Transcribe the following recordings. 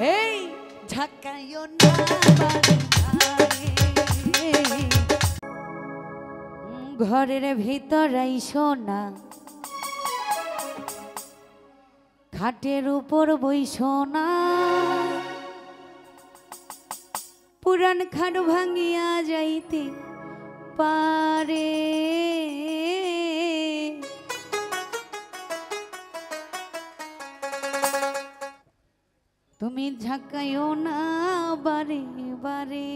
এই ঝাঁকাইও না বারে বারে, ঘরের ভিতর আইসো না, খাটের উপর বইসো না, পুরান খাট ভাঙিয়া যাইতে পারে। তুমি ঝাঁকাইও না বারে বারে।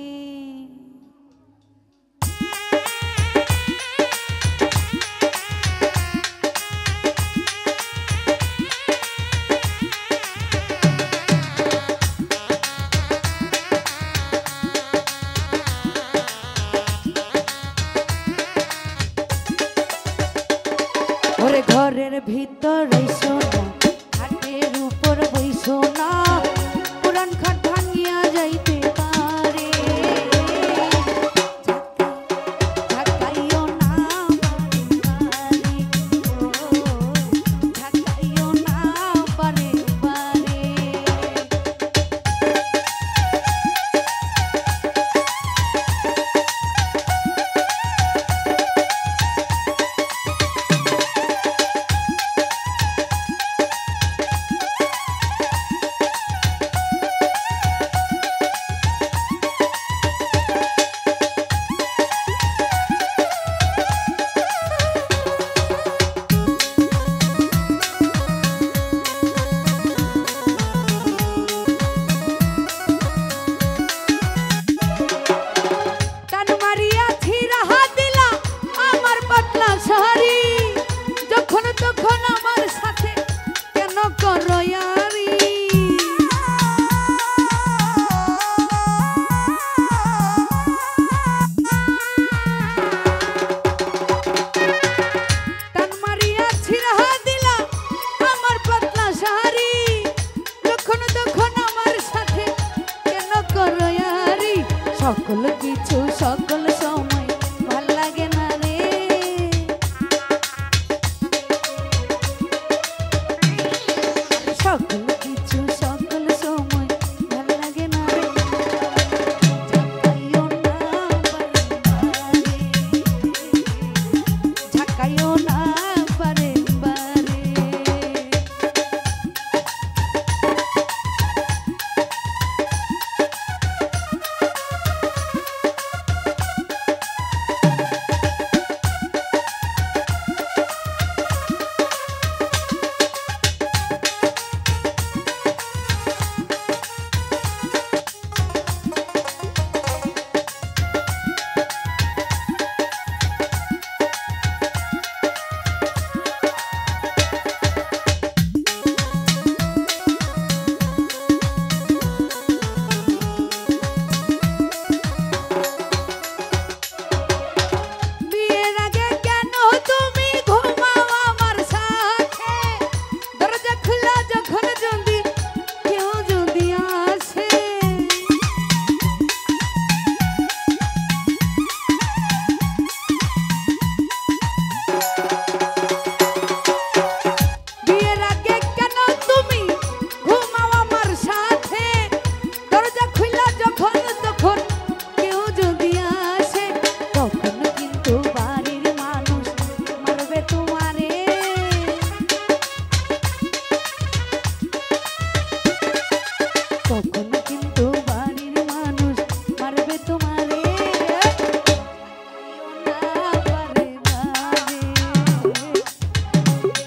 ওরে ঘরের ভিতর আইসো না, খাটের উপর বইসো না, পুরান খাট ভাঙিয়া যাইতে পারে। ঝাঁকাইও না বারে বারে, ঝাঁকাইও না বারে বারে। সকল কিছু সকল সময় ভাল লাগে না রে, সকল কিছু সকল সময় ভাল লাগে না রে। ঝাঁকাইও না বারে বারে,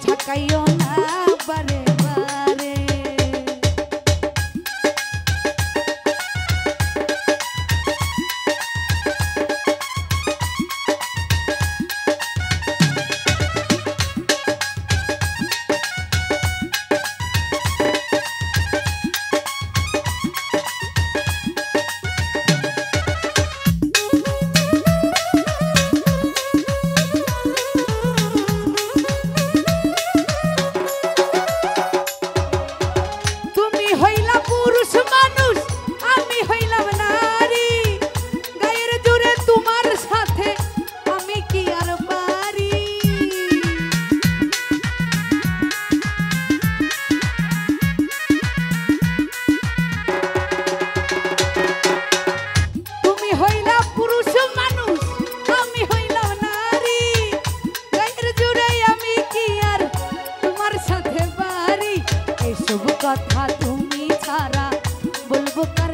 ঝাঁকাইও না বারে বারে। এসব কথা তুমি ছাড়া বলবো কার